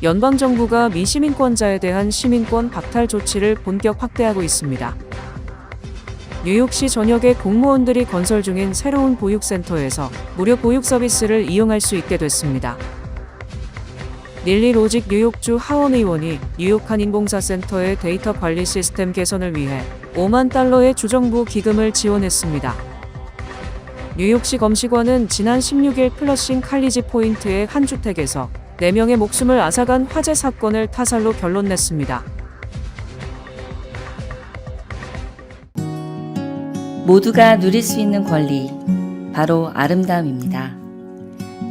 연방정부가 미시민권자에 대한 시민권 박탈 조치를 본격 확대하고 있습니다. 뉴욕시 전역의 공무원들이 건설 중인 새로운 보육센터에서 무료 보육 서비스를 이용할 수 있게 됐습니다. 릴리 로직 뉴욕주 하원 의원이 뉴욕 한인봉사센터의 데이터 관리 시스템 개선을 위해 5만 달러의 주정부 기금을 지원했습니다. 뉴욕시 검시관은 지난 16일 플러싱 칼리지 포인트의 한 주택에서 4명의 목숨을 앗아간 화재 사건을 타살로 결론냈습니다. 모두가 누릴 수 있는 권리, 바로 아름다움입니다.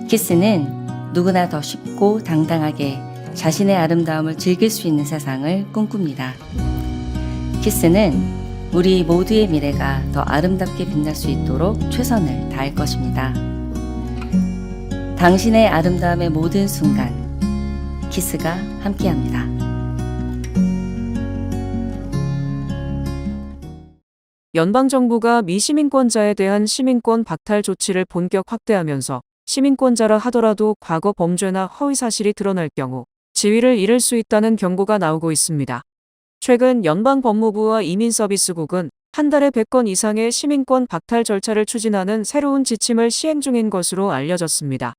키스는 누구나 더 쉽고 당당하게 자신의 아름다움을 즐길 수 있는 세상을 꿈꿉니다. 키스는 우리 모두의 미래가 더 아름답게 빛날 수 있도록 최선을 다할 것입니다. 당신의 아름다움의 모든 순간, 키스가 함께합니다. 연방정부가 미시민권자에 대한 시민권 박탈 조치를 본격 확대하면서 시민권자라 하더라도 과거 범죄나 허위사실이 드러날 경우 지위를 잃을 수 있다는 경고가 나오고 있습니다. 최근 연방법무부와 이민서비스국은 한 달에 100건 이상의 시민권 박탈 절차를 추진하는 새로운 지침을 시행 중인 것으로 알려졌습니다.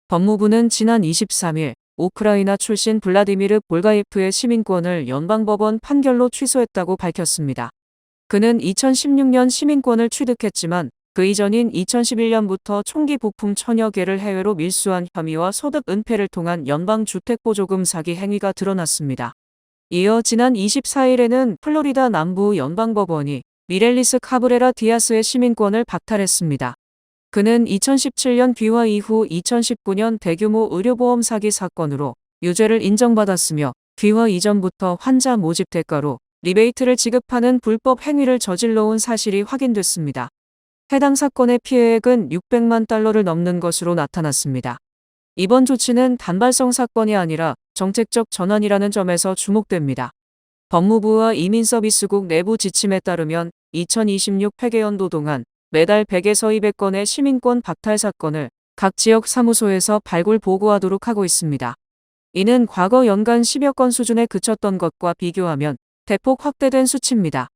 법무부는 지난 23일 우크라이나 출신 블라디미르 볼가예프의 시민권을 연방법원 판결로 취소했다고 밝혔습니다. 그는 2016년 시민권을 취득했지만 그 이전인 2011년부터 총기 부품 1000여 개를 해외로 밀수한 혐의와 소득 은폐를 통한 연방주택보조금 사기 행위가 드러났습니다. 이어 지난 24일에는 플로리다 남부 연방법원이 미렐리스 카브레라 디아스의 시민권을 박탈했습니다. 그는 2017년 귀화 이후 2019년 대규모 의료보험 사기 사건으로 유죄를 인정받았으며 귀화 이전부터 환자 모집 대가로 리베이트를 지급하는 불법 행위를 저질러온 사실이 확인됐습니다. 해당 사건의 피해액은 600만 달러를 넘는 것으로 나타났습니다. 이번 조치는 단발성 사건이 아니라 정책적 전환이라는 점에서 주목됩니다. 법무부와 이민서비스국 내부 지침에 따르면 2026 회계연도 동안 매달 100에서 200건의 시민권 박탈 사건을 각 지역 사무소에서 발굴 보고하도록 하고 있습니다. 이는 과거 연간 10여 건 수준에 그쳤던 것과 비교하면 대폭 확대된 수치입니다.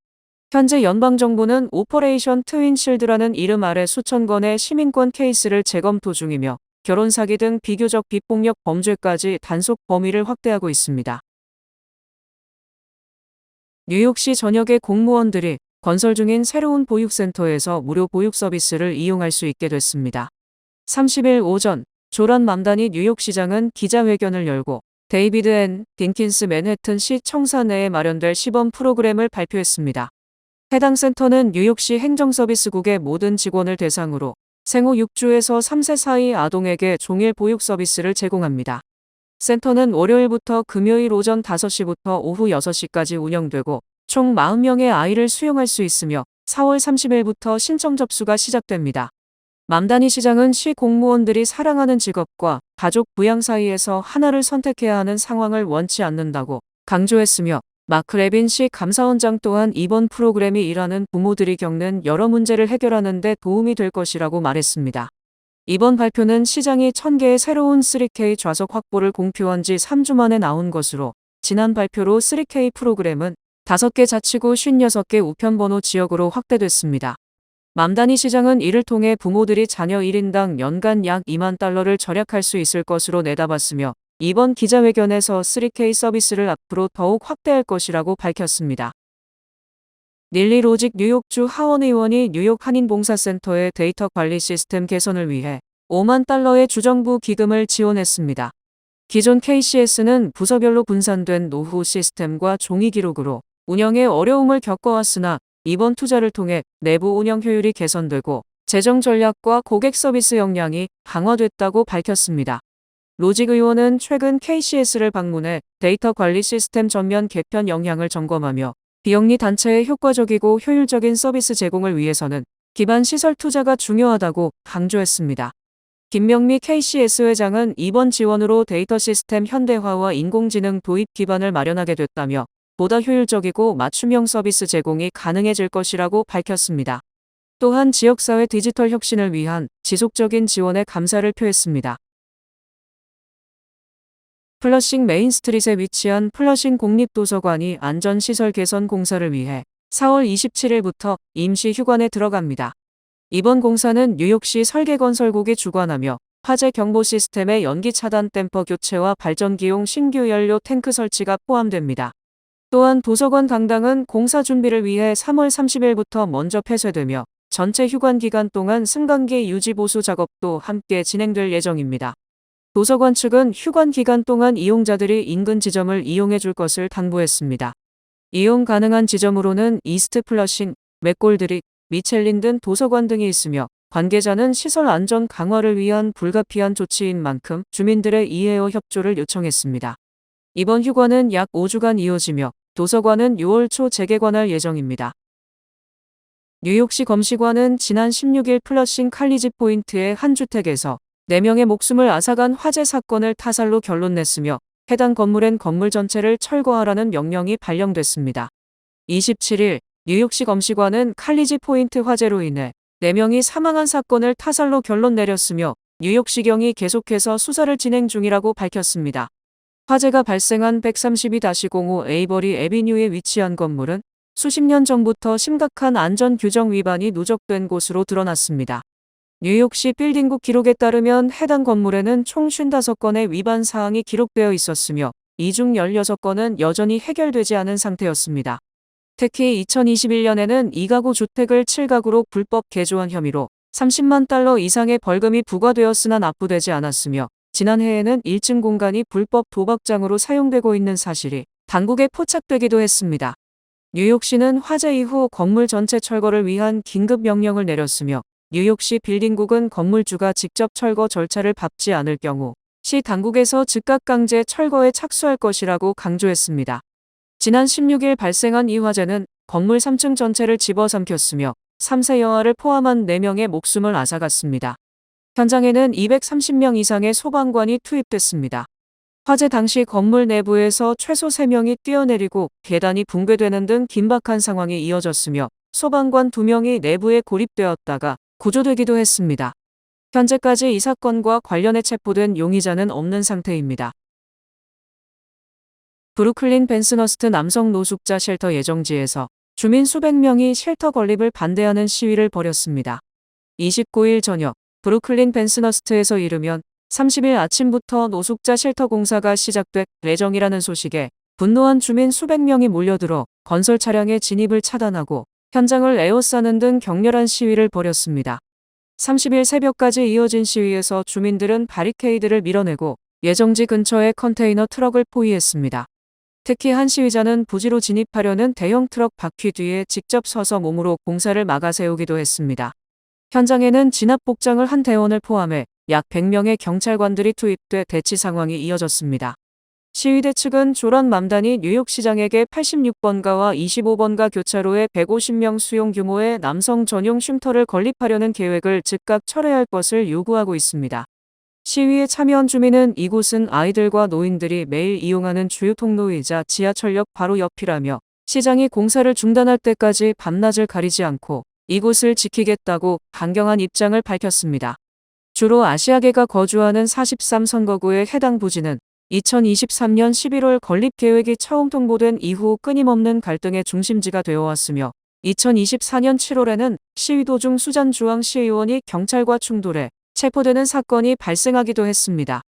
현재 연방정부는 오퍼레이션 트윈 실드라는 이름 아래 수천 건의 시민권 케이스를 재검토 중이며 결혼 사기 등 비교적 빅폭력 범죄까지 단속 범위를 확대하고 있습니다. 뉴욕시 전역의 공무원들이 건설 중인 새로운 보육센터에서 무료 보육 서비스를 이용할 수 있게 됐습니다. 30일 오전 조란 맘다니 뉴욕시장은 기자회견을 열고 데이비드 앤 딘킨스 맨해튼시 청사 내에 마련될 시범 프로그램을 발표했습니다. 해당 센터는 뉴욕시 행정서비스국의 모든 직원을 대상으로 생후 6주에서 3세 사이 아동에게 종일 보육 서비스를 제공합니다. 센터는 월요일부터 금요일 오전 5시부터 오후 6시까지 운영되고 총 40명의 아이를 수용할 수 있으며 4월 30일부터 신청 접수가 시작됩니다. 맘다니 시장은 시 공무원들이 사랑하는 직업과 가족 부양 사이에서 하나를 선택해야 하는 상황을 원치 않는다고 강조했으며 마크 레빈 시 감사원장 또한 이번 프로그램이 일하는 부모들이 겪는 여러 문제를 해결하는 데 도움이 될 것이라고 말했습니다. 이번 발표는 시장이 1000개의 새로운 3K 좌석 확보를 공표한 지 3주 만에 나온 것으로 지난 발표로 3K 프로그램은 5개 자치구 56개 우편번호 지역으로 확대됐습니다. 맘다니 시장은 이를 통해 부모들이 자녀 1인당 연간 약 2만 달러를 절약할 수 있을 것으로 내다봤으며 이번 기자회견에서 3K 서비스를 앞으로 더욱 확대할 것이라고 밝혔습니다. 릴리 로직 뉴욕주 하원 의원이 뉴욕 한인봉사센터의 데이터 관리 시스템 개선을 위해 5만 달러의 주정부 기금을 지원했습니다. 기존 KCS는 부서별로 분산된 노후 시스템과 종이 기록으로 운영에 어려움을 겪어왔으나 이번 투자를 통해 내부 운영 효율이 개선되고 재정 전략과 고객 서비스 역량이 강화됐다고 밝혔습니다. 로직 의원은 최근 KCS를 방문해 데이터 관리 시스템 전면 개편 역량을 점검하며 비영리 단체의 효과적이고 효율적인 서비스 제공을 위해서는 기반 시설 투자가 중요하다고 강조했습니다. 김명미 KCS 회장은 이번 지원으로 데이터 시스템 현대화와 인공지능 도입 기반을 마련하게 됐다며 보다 효율적이고 맞춤형 서비스 제공이 가능해질 것이라고 밝혔습니다. 또한 지역사회 디지털 혁신을 위한 지속적인 지원에 감사를 표했습니다. 플러싱 메인스트릿에 위치한 플러싱 공립도서관이 안전시설 개선 공사를 위해 4월 27일부터 임시 휴관에 들어갑니다. 이번 공사는 뉴욕시 설계건설국이 주관하며 화재 경보 시스템의 연기 차단 댐퍼 교체와 발전기용 신규 연료 탱크 설치가 포함됩니다. 또한 도서관 강당은 공사 준비를 위해 3월 30일부터 먼저 폐쇄되며 전체 휴관 기간 동안 승강기 유지 보수 작업도 함께 진행될 예정입니다. 도서관 측은 휴관 기간 동안 이용자들이 인근 지점을 이용해 줄 것을 당부했습니다. 이용 가능한 지점으로는 이스트 플러싱, 맥골드릭, 미첼린 등 도서관 등이 있으며 관계자는 시설 안전 강화를 위한 불가피한 조치인 만큼 주민들의 이해와 협조를 요청했습니다. 이번 휴관은 약 5주간 이어지며 도서관은 6월 초 재개관할 예정입니다. 뉴욕시 검시관은 지난 16일 플러싱 칼리지 포인트의 한 주택에서 4명의 목숨을 앗아간 화재 사건을 타살로 결론냈으며 해당 건물엔 건물 전체를 철거하라는 명령이 발령됐습니다. 27일 뉴욕시 검시관은 칼리지 포인트 화재로 인해 4명이 사망한 사건을 타살로 결론 내렸으며 뉴욕시경이 계속해서 수사를 진행 중이라고 밝혔습니다. 화재가 발생한 132-05 에이버리 애비뉴에 위치한 건물은 수십 년 전부터 심각한 안전 규정 위반이 누적된 곳으로 드러났습니다. 뉴욕시 빌딩국 기록에 따르면 해당 건물에는 총 55건의 위반 사항이 기록되어 있었으며 이 중 16건은 여전히 해결되지 않은 상태였습니다. 특히 2021년에는 2가구 주택을 7가구로 불법 개조한 혐의로 30만 달러 이상의 벌금이 부과되었으나 납부되지 않았으며 지난해에는 1층 공간이 불법 도박장으로 사용되고 있는 사실이 당국에 포착되기도 했습니다. 뉴욕시는 화재 이후 건물 전체 철거를 위한 긴급 명령을 내렸으며 뉴욕시 빌딩국은 건물주가 직접 철거 절차를 밟지 않을 경우 시 당국에서 즉각 강제 철거에 착수할 것이라고 강조했습니다. 지난 16일 발생한 이 화재는 건물 3층 전체를 집어삼켰으며 3세 여아를 포함한 4명의 목숨을 앗아갔습니다. 현장에는 230명 이상의 소방관이 투입됐습니다. 화재 당시 건물 내부에서 최소 3명이 뛰어내리고 계단이 붕괴되는 등 긴박한 상황이 이어졌으며 소방관 2명이 내부에 고립되었다가 구조되기도 했습니다. 현재까지 이 사건과 관련해 체포된 용의자는 없는 상태입니다. 브루클린 벤스너스트 남성 노숙자 쉘터 예정지에서 주민 수백 명이 쉘터 건립을 반대하는 시위를 벌였습니다. 29일 저녁 브루클린 벤스너스트에서 이르면 30일 아침부터 노숙자 쉘터 공사가 시작될 예정이라는 소식에 분노한 주민 수백 명이 몰려들어 건설 차량의 진입을 차단하고 현장을 에워싸는 등 격렬한 시위를 벌였습니다. 30일 새벽까지 이어진 시위에서 주민들은 바리케이드를 밀어내고 예정지 근처에 컨테이너 트럭을 포위했습니다. 특히 한 시위자는 부지로 진입하려는 대형 트럭 바퀴 뒤에 직접 서서 몸으로 공사를 막아 세우기도 했습니다. 현장에는 진압 복장을 한 대원을 포함해 약 100명의 경찰관들이 투입돼 대치 상황이 이어졌습니다. 시위대 측은 조란 맘다니 뉴욕시장에게 86번가와 25번가 교차로에 150명 수용 규모의 남성 전용 쉼터를 건립하려는 계획을 즉각 철회할 것을 요구하고 있습니다. 시위에 참여한 주민은 이곳은 아이들과 노인들이 매일 이용하는 주요 통로이자 지하철역 바로 옆이라며 시장이 공사를 중단할 때까지 밤낮을 가리지 않고 이곳을 지키겠다고 강경한 입장을 밝혔습니다. 주로 아시아계가 거주하는 43선거구의 해당 부지는 2023년 11월 건립 계획이 처음 통보된 이후 끊임없는 갈등의 중심지가 되어왔으며 2024년 7월에는 시위 도중 수잔 주황 시의원이 경찰과 충돌해 체포되는 사건이 발생하기도 했습니다.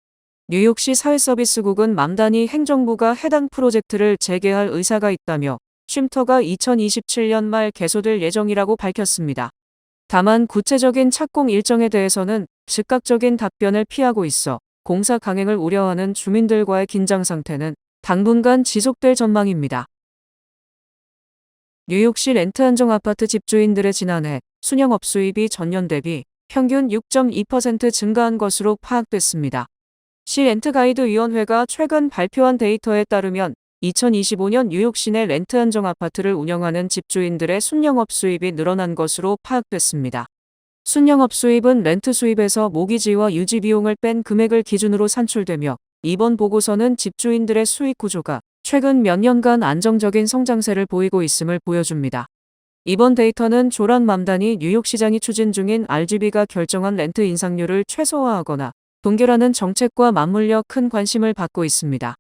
뉴욕시 사회서비스국은 맘다니 행정부가 해당 프로젝트를 재개할 의사가 있다며 쉼터가 2027년 말 개소될 예정이라고 밝혔습니다. 다만 구체적인 착공 일정에 대해서는 즉각적인 답변을 피하고 있어 공사 강행을 우려하는 주민들과의 긴장 상태는 당분간 지속될 전망입니다. 뉴욕시 렌트 안정 아파트 집주인들의 지난해 순영업 수입이 전년 대비 평균 6.2% 증가한 것으로 파악됐습니다. 시 렌트가이드위원회가 최근 발표한 데이터에 따르면 2025년 뉴욕시 내 렌트 안정 아파트를 운영하는 집주인들의 순영업 수입이 늘어난 것으로 파악됐습니다. 순영업 수입은 렌트 수입에서 모기지와 유지 비용을 뺀 금액을 기준으로 산출되며 이번 보고서는 집주인들의 수익 구조가 최근 몇 년간 안정적인 성장세를 보이고 있음을 보여줍니다. 이번 데이터는 조란 맘다니 뉴욕시장이 추진 중인 RGB가 결정한 렌트 인상률을 최소화하거나 동결하는 정책과 맞물려 큰 관심을 받고 있습니다.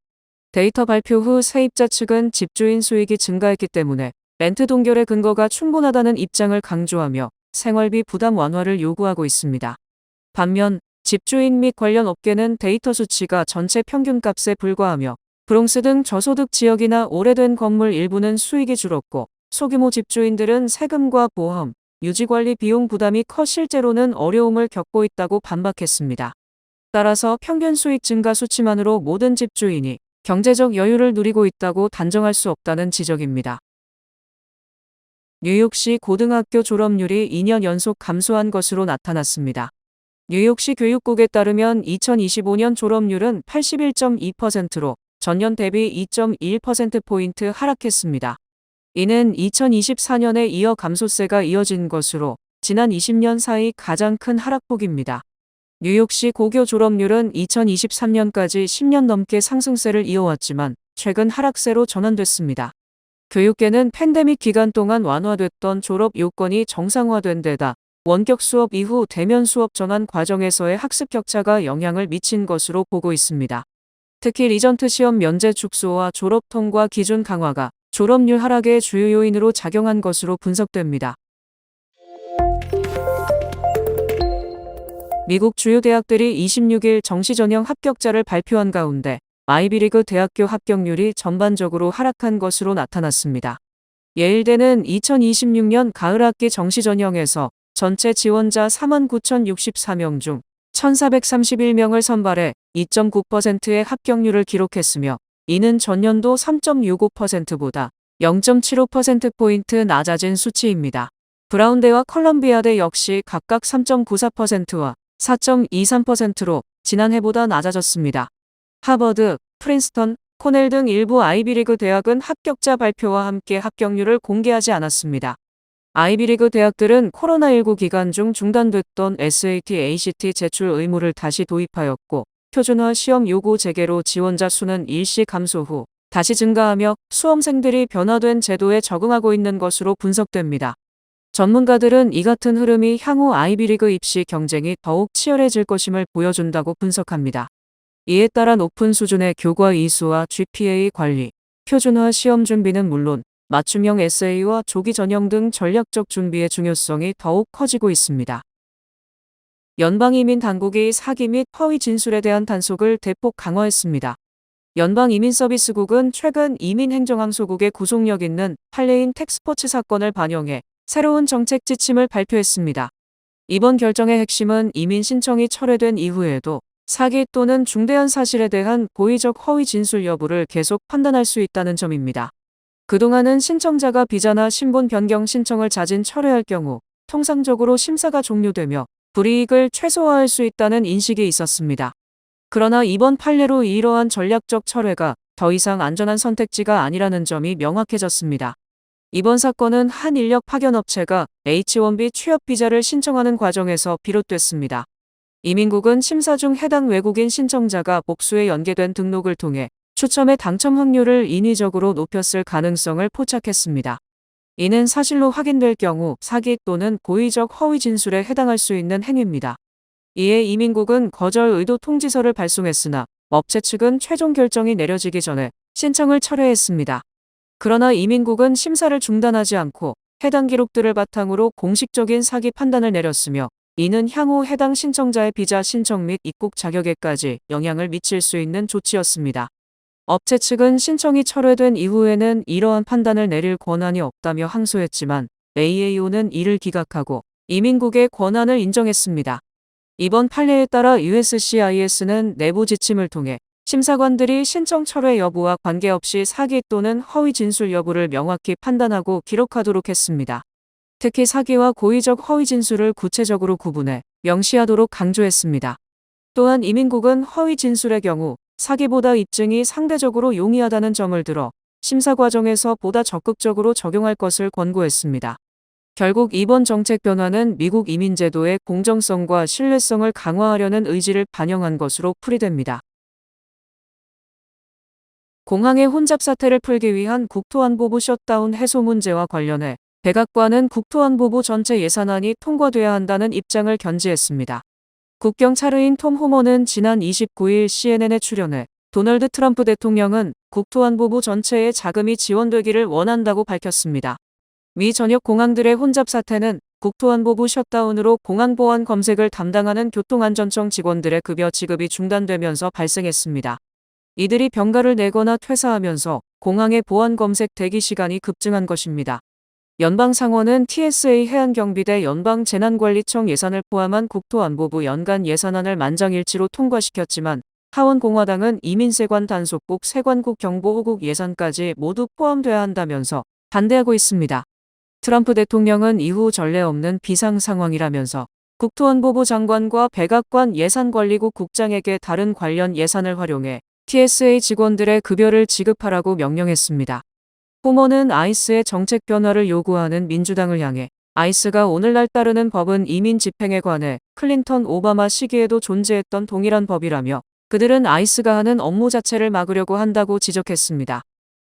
데이터 발표 후 세입자 측은 집주인 수익이 증가했기 때문에 렌트 동결의 근거가 충분하다는 입장을 강조하며 생활비 부담 완화를 요구하고 있습니다. 반면 집주인 및 관련 업계는 데이터 수치가 전체 평균값에 불과하며 브롱스 등 저소득 지역이나 오래된 건물 일부는 수익이 줄었고 소규모 집주인들은 세금과 보험, 유지관리 비용 부담이 커 실제로는 어려움을 겪고 있다고 반박했습니다. 따라서 평균 수익 증가 수치만으로 모든 집주인이 경제적 여유를 누리고 있다고 단정할 수 없다는 지적입니다. 뉴욕시 고등학교 졸업률이 2년 연속 감소한 것으로 나타났습니다. 뉴욕시 교육국에 따르면 2025년 졸업률은 81.2%로 전년 대비 2.1%포인트 하락했습니다. 이는 2024년에 이어 감소세가 이어진 것으로 지난 20년 사이 가장 큰 하락폭입니다. 뉴욕시 고교 졸업률은 2023년까지 10년 넘게 상승세를 이어왔지만 최근 하락세로 전환됐습니다. 교육계는 팬데믹 기간 동안 완화됐던 졸업 요건이 정상화된 데다 원격 수업 이후 대면 수업 전환 과정에서의 학습 격차가 영향을 미친 것으로 보고 있습니다. 특히 리전트 시험 면제 축소와 졸업 통과 기준 강화가 졸업률 하락의 주요 요인으로 작용한 것으로 분석됩니다. 미국 주요 대학들이 26일 정시 전형 합격자를 발표한 가운데 아이비리그 대학교 합격률이 전반적으로 하락한 것으로 나타났습니다. 예일대는 2026년 가을학기 정시 전형에서 전체 지원자 49,064명 중 1,431명을 선발해 2.9%의 합격률을 기록했으며 이는 전년도 3.65%보다 0.75%포인트 낮아진 수치입니다. 브라운대와 컬럼비아대 역시 각각 3.94%와 4.23%로 지난해보다 낮아졌습니다. 하버드, 프린스턴, 코넬 등 일부 아이비리그 대학은 합격자 발표와 함께 합격률을 공개하지 않았습니다. 아이비리그 대학들은 코로나19 기간 중 중단됐던 SAT, ACT 제출 의무를 다시 도입하였고 표준화 시험 요구 재개로 지원자 수는 일시 감소 후 다시 증가하며 수험생들이 변화된 제도에 적응하고 있는 것으로 분석됩니다. 전문가들은 이 같은 흐름이 향후 아이비리그 입시 경쟁이 더욱 치열해질 것임을 보여준다고 분석합니다. 이에 따라 높은 수준의 교과 이수와 GPA 관리, 표준화 시험 준비는 물론 맞춤형 에세이와 조기 전형 등 전략적 준비의 중요성이 더욱 커지고 있습니다. 연방이민당국이 사기 및 허위 진술에 대한 단속을 대폭 강화했습니다. 연방이민서비스국은 최근 이민행정항소국의 구속력 있는 팔레인 텍스포츠 사건을 반영해 새로운 정책 지침을 발표했습니다. 이번 결정의 핵심은 이민 신청이 철회된 이후에도 사기 또는 중대한 사실에 대한 고의적 허위 진술 여부를 계속 판단할 수 있다는 점입니다. 그동안은 신청자가 비자나 신분 변경 신청을 자진 철회할 경우 통상적으로 심사가 종료되며 불이익을 최소화할 수 있다는 인식이 있었습니다. 그러나 이번 판례로 이러한 전략적 철회가 더 이상 안전한 선택지가 아니라는 점이 명확해졌습니다. 이번 사건은 한 인력 파견업체가 H-1B 취업 비자를 신청하는 과정에서 비롯됐습니다. 이민국은 심사 중 해당 외국인 신청자가 복수에 연계된 등록을 통해 추첨의 당첨 확률을 인위적으로 높였을 가능성을 포착했습니다. 이는 사실로 확인될 경우 사기 또는 고의적 허위 진술에 해당할 수 있는 행위입니다. 이에 이민국은 거절 의도 통지서를 발송했으나 업체 측은 최종 결정이 내려지기 전에 신청을 철회했습니다. 그러나 이민국은 심사를 중단하지 않고 해당 기록들을 바탕으로 공식적인 사기 판단을 내렸으며 이는 향후 해당 신청자의 비자 신청 및 입국 자격에까지 영향을 미칠 수 있는 조치였습니다. 업체 측은 신청이 철회된 이후에는 이러한 판단을 내릴 권한이 없다며 항소했지만 AAO는 이를 기각하고 이민국의 권한을 인정했습니다. 이번 판례에 따라 USCIS는 내부 지침을 통해 심사관들이 신청 철회 여부와 관계없이 사기 또는 허위 진술 여부를 명확히 판단하고 기록하도록 했습니다. 특히 사기와 고의적 허위 진술을 구체적으로 구분해 명시하도록 강조했습니다. 또한 이민국은 허위 진술의 경우 사기보다 입증이 상대적으로 용이하다는 점을 들어 심사 과정에서 보다 적극적으로 적용할 것을 권고했습니다. 결국 이번 정책 변화는 미국 이민제도의 공정성과 신뢰성을 강화하려는 의지를 반영한 것으로 풀이됩니다. 공항의 혼잡 사태를 풀기 위한 국토안보부 셧다운 해소 문제와 관련해 백악관은 국토안보부 전체 예산안이 통과돼야 한다는 입장을 견지했습니다. 국경차르인 톰 호머는 지난 29일 CNN에 출연해 도널드 트럼프 대통령은 국토안보부 전체에 자금이 지원되기를 원한다고 밝혔습니다. 미 전역 공항들의 혼잡 사태는 국토안보부 셧다운으로 공항보안 검색을 담당하는 교통안전청 직원들의 급여 지급이 중단되면서 발생했습니다. 이들이 병가를 내거나 퇴사하면서 공항의 보안 검색 대기 시간이 급증한 것입니다. 연방상원은 TSA 해안경비대 연방재난관리청 예산을 포함한 국토안보부 연간 예산안을 만장일치로 통과시켰지만 하원 공화당은 이민세관 단속국, 세관국 경보호국 예산까지 모두 포함돼야 한다면서 반대하고 있습니다. 트럼프 대통령은 이후 전례 없는 비상 상황이라면서 국토안보부 장관과 백악관 예산관리국 국장에게 다른 관련 예산을 활용해 TSA 직원들의 급여를 지급하라고 명령했습니다. 호머는 아이스의 정책 변화를 요구하는 민주당을 향해 아이스가 오늘날 따르는 법은 이민 집행에 관해 클린턴 오바마 시기에도 존재했던 동일한 법이라며 그들은 아이스가 하는 업무 자체를 막으려고 한다고 지적했습니다.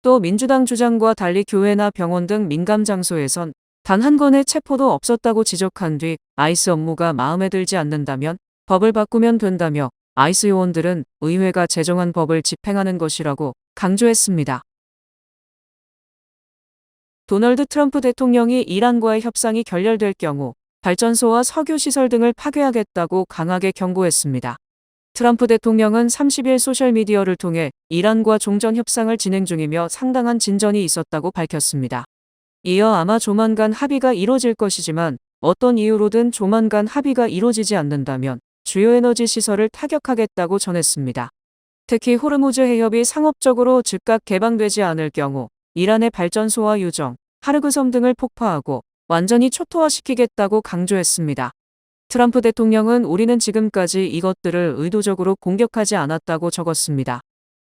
또 민주당 주장과 달리 교회나 병원 등 민감 장소에선 단 한 건의 체포도 없었다고 지적한 뒤 아이스 업무가 마음에 들지 않는다면 법을 바꾸면 된다며 아이스 요원들은 의회가 제정한 법을 집행하는 것이라고 강조했습니다. 도널드 트럼프 대통령이 이란과의 협상이 결렬될 경우 발전소와 석유시설 등을 파괴하겠다고 강하게 경고했습니다. 트럼프 대통령은 30일 소셜미디어를 통해 이란과 종전 협상을 진행 중이며 상당한 진전이 있었다고 밝혔습니다. 이어 아마 조만간 합의가 이뤄질 것이지만 어떤 이유로든 조만간 합의가 이뤄지지 않는다면 주요 에너지 시설을 타격하겠다고 전했습니다. 특히 호르무즈 해협이 상업적으로 즉각 개방되지 않을 경우 이란의 발전소와 유정, 하르그섬 등을 폭파하고 완전히 초토화시키겠다고 강조했습니다. 트럼프 대통령은 우리는 지금까지 이것들을 의도적으로 공격하지 않았다고 적었습니다.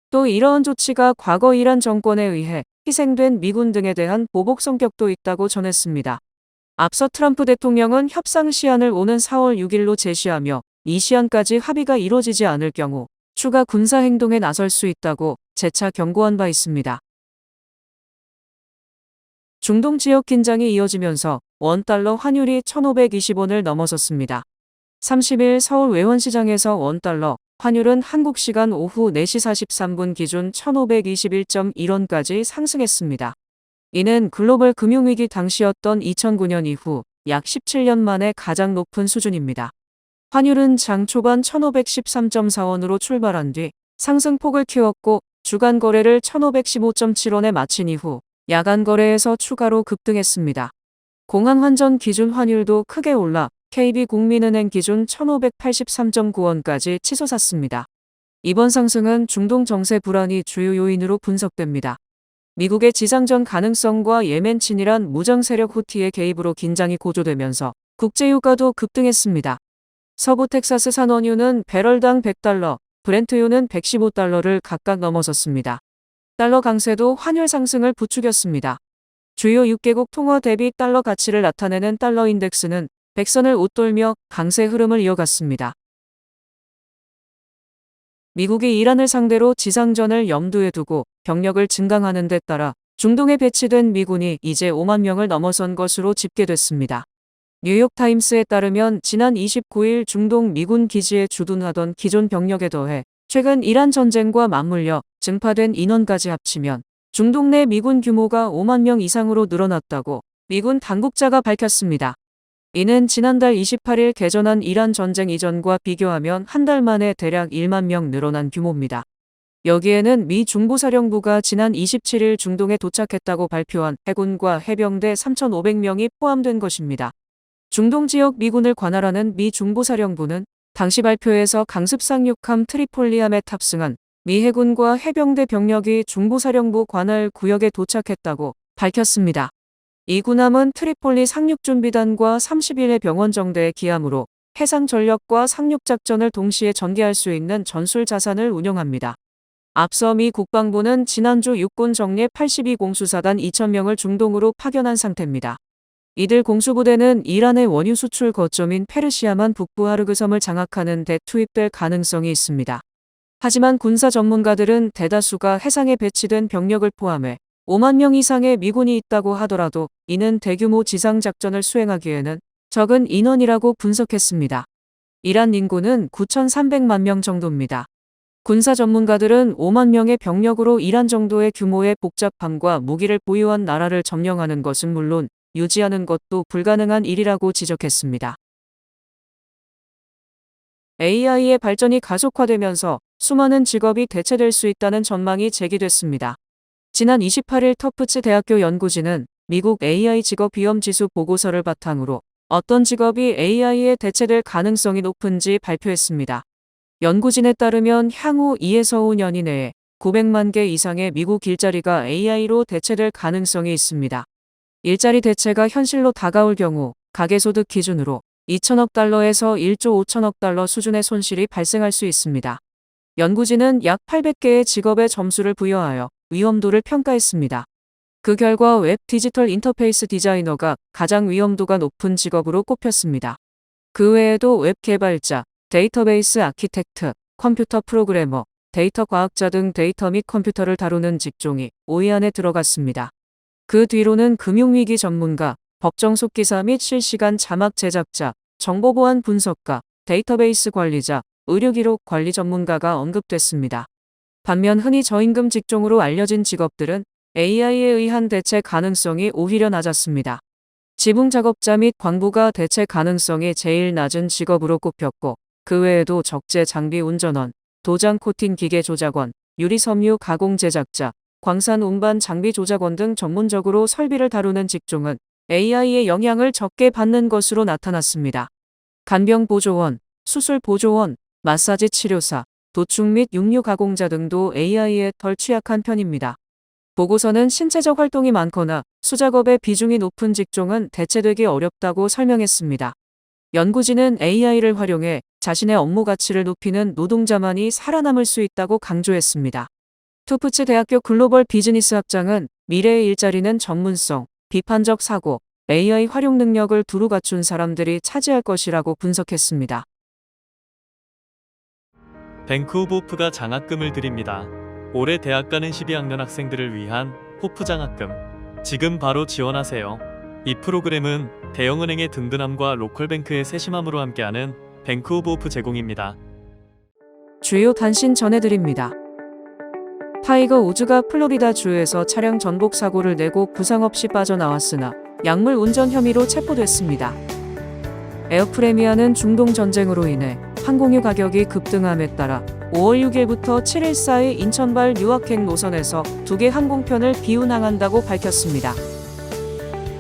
또 이러한 조치가 과거 이란 정권에 의해 희생된 미군 등에 대한 보복 성격도 있다고 전했습니다. 앞서 트럼프 대통령은 협상 시한을 오는 4월 6일로 제시하며 이 시한까지 합의가 이뤄지지 않을 경우 추가 군사행동에 나설 수 있다고 재차 경고한 바 있습니다. 중동 지역 긴장이 이어지면서 원달러 환율이 1,520원을 넘어섰습니다. 30일 서울 외환시장에서 원달러 환율은 한국 시간 오후 4시 43분 기준 1,521.1원까지 상승했습니다. 이는 글로벌 금융위기 당시였던 2009년 이후 약 17년 만에 가장 높은 수준입니다. 환율은 장 초반 1,513.4원으로 출발한 뒤 상승폭을 키웠고 주간 거래를 1,515.7원에 마친 이후 야간 거래에서 추가로 급등했습니다. 공항환전 기준 환율도 크게 올라 KB국민은행 기준 1,583.9원까지 치솟았습니다. 이번 상승은 중동 정세 불안이 주요 요인으로 분석됩니다. 미국의 지상전 가능성과 예멘 친이란 무장 세력 후티의 개입으로 긴장이 고조되면서 국제유가도 급등했습니다. 서부 텍사스 산원유는 배럴당 100달러, 브렌트유는 115달러를 각각 넘어섰습니다. 달러 강세도 환율 상승을 부추겼습니다. 주요 6개국 통화 대비 달러 가치를 나타내는 달러 인덱스는 100선을 웃돌며 강세 흐름을 이어갔습니다. 미국이 이란을 상대로 지상전을 염두에 두고 병력을 증강하는 데 따라 중동에 배치된 미군이 이제 5만 명을 넘어선 것으로 집계됐습니다. 뉴욕타임스에 따르면 지난 29일 중동 미군 기지에 주둔하던 기존 병력에 더해 최근 이란 전쟁과 맞물려 증파된 인원까지 합치면 중동 내 미군 규모가 5만 명 이상으로 늘어났다고 미군 당국자가 밝혔습니다. 이는 지난달 28일 개전한 이란 전쟁 이전과 비교하면 한 달 만에 대략 1만 명 늘어난 규모입니다. 여기에는 미 중부사령부가 지난 27일 중동에 도착했다고 발표한 해군과 해병대 3,500명이 포함된 것입니다. 중동 지역 미군을 관할하는 미 중부사령부는 당시 발표에서 강습 상륙함 트리폴리함에 탑승한 미 해군과 해병대 병력이 중부사령부 관할 구역에 도착했다고 밝혔습니다. 이 군함은 트리폴리 상륙준비단과 30일의 병원정대의 기함으로 해상 전력과 상륙작전을 동시에 전개할 수 있는 전술 자산을 운영합니다. 앞서 미 국방부는 지난주 육군 정예 82공수사단 2,000명을 중동으로 파견한 상태입니다. 이들 공수부대는 이란의 원유 수출 거점인 페르시아만 북부 하르그섬을 장악하는 데 투입될 가능성이 있습니다. 하지만 군사 전문가들은 대다수가 해상에 배치된 병력을 포함해 5만 명 이상의 미군이 있다고 하더라도 이는 대규모 지상작전을 수행하기에는 적은 인원이라고 분석했습니다. 이란 인구는 9,300만 명 정도입니다. 군사 전문가들은 5만 명의 병력으로 이란 정도의 규모의 복잡함과 무기를 보유한 나라를 점령하는 것은 물론 유지하는 것도 불가능한 일이라고 지적했습니다. AI의 발전이 가속화되면서 수많은 직업이 대체될 수 있다는 전망이 제기됐습니다. 지난 28일 터프츠 대학교 연구진은 미국 AI 직업 위험 지수 보고서를 바탕으로 어떤 직업이 AI에 대체될 가능성이 높은지 발표했습니다. 연구진에 따르면 향후 2에서 5년 이내에 900만 개 이상의 미국 일자리가 AI로 대체될 가능성이 있습니다. 일자리 대체가 현실로 다가올 경우 가계소득 기준으로 2천억 달러에서 1조 5천억 달러 수준의 손실이 발생할 수 있습니다. 연구진은 약 800개의 직업에 점수를 부여하여 위험도를 평가했습니다. 그 결과 웹 디지털 인터페이스 디자이너가 가장 위험도가 높은 직업으로 꼽혔습니다. 그 외에도 웹 개발자, 데이터베이스 아키텍트, 컴퓨터 프로그래머, 데이터 과학자 등 데이터 및 컴퓨터를 다루는 직종이 5위 안에 들어갔습니다. 그 뒤로는 금융위기 전문가, 법정 속기사 및 실시간 자막 제작자, 정보보안 분석가, 데이터베이스 관리자, 의료기록 관리 전문가가 언급됐습니다. 반면 흔히 저임금 직종으로 알려진 직업들은 AI에 의한 대체 가능성이 오히려 낮았습니다. 지붕 작업자 및 광부가 대체 가능성이 제일 낮은 직업으로 꼽혔고, 그 외에도 적재 장비 운전원, 도장 코팅 기계 조작원, 유리섬유 가공 제작자, 광산 운반 장비 조작원 등 전문적으로 설비를 다루는 직종은 AI의 영향을 적게 받는 것으로 나타났습니다. 간병 보조원, 수술 보조원, 마사지 치료사, 도축 및 육류 가공자 등도 AI에 덜 취약한 편입니다. 보고서는 신체적 활동이 많거나 수작업의 비중이 높은 직종은 대체되기 어렵다고 설명했습니다. 연구진은 AI를 활용해 자신의 업무 가치를 높이는 노동자만이 살아남을 수 있다고 강조했습니다. 투프츠 대학교 글로벌 비즈니스 학장은 미래의 일자리는 전문성, 비판적 사고, AI 활용 능력을 두루 갖춘 사람들이 차지할 것이라고 분석했습니다. 뱅크 오브 호프가 장학금을 드립니다. 올해 대학 가는 12학년 학생들을 위한 호프 장학금. 지금 바로 지원하세요. 이 프로그램은 대형은행의 든든함과 로컬뱅크의 세심함으로 함께하는 뱅크 오브 호프 제공입니다. 주요 단신 전해드립니다. 타이거 우즈가 플로리다 주에서 차량 전복 사고를 내고 부상 없이 빠져나왔으나 약물 운전 혐의로 체포됐습니다. 에어프레미아는 중동 전쟁으로 인해 항공유 가격이 급등함에 따라 5월 6일부터 7일 사이 인천발 유학행 노선에서 2개 항공편을 비운항한다고 밝혔습니다.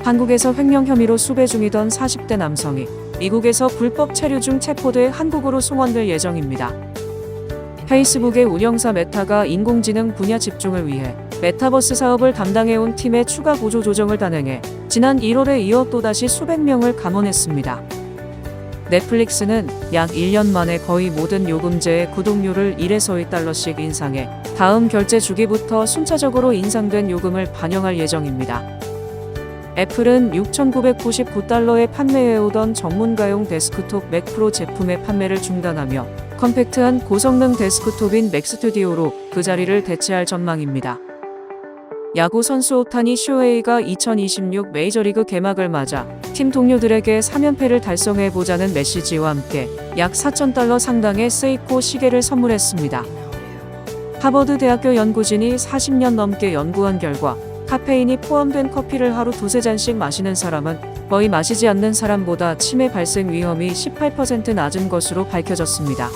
한국에서 횡령 혐의로 수배 중이던 40대 남성이 미국에서 불법 체류 중 체포돼 한국으로 송환될 예정입니다. 페이스북의 운영사 메타가 인공지능 분야 집중을 위해 메타버스 사업을 담당해온 팀의 추가 구조 조정을 단행해 지난 1월에 이어 또다시 수백 명을 감원했습니다. 넷플릭스는 약 1년 만에 거의 모든 요금제의 구독료를 1에서 2달러씩 인상해 다음 결제 주기부터 순차적으로 인상된 요금을 반영할 예정입니다. 애플은 6,999달러에 판매해오던 전문가용 데스크톱 맥 프로 제품의 판매를 중단하며 컴팩트한 고성능 데스크톱인 맥 스튜디오로 그 자리를 대체할 전망입니다. 야구 선수 오타니 쇼헤이가 2026 메이저리그 개막을 맞아 팀 동료들에게 3연패를 달성해보자는 메시지와 함께 약 4,000달러 상당의 세이코 시계를 선물했습니다. 하버드 대학교 연구진이 40년 넘게 연구한 결과 카페인이 포함된 커피를 하루 2-3잔씩 마시는 사람은 거의 마시지 않는 사람보다 치매 발생 위험이 18% 낮은 것으로 밝혀졌습니다.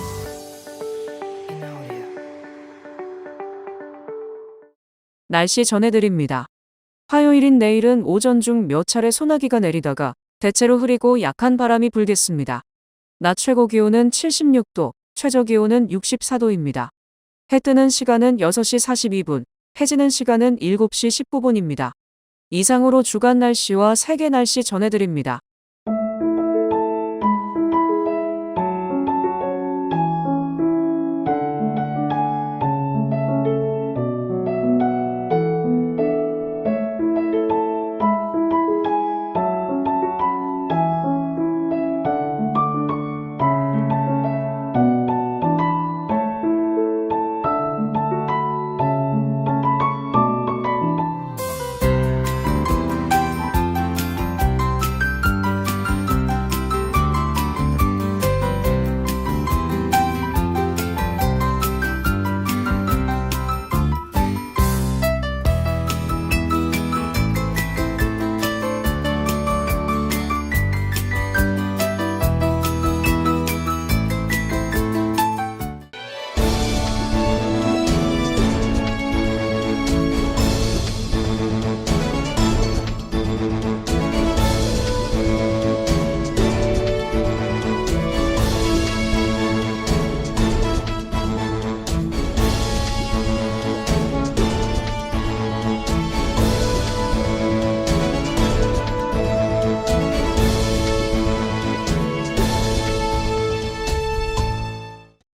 날씨 전해드립니다. 화요일인 내일은 오전 중 몇 차례 소나기가 내리다가 대체로 흐리고 약한 바람이 불겠습니다. 낮 최고 기온은 76도, 최저 기온은 64도입니다. 해 뜨는 시간은 6시 42분, 해지는 시간은 7시 19분입니다. 이상으로 주간 날씨와 세계 날씨 전해드립니다.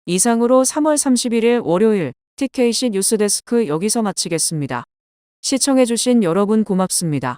이상으로 3월 31일 월요일 TKC 뉴스데스크 여기서 마치겠습니다. 시청해주신 여러분 고맙습니다.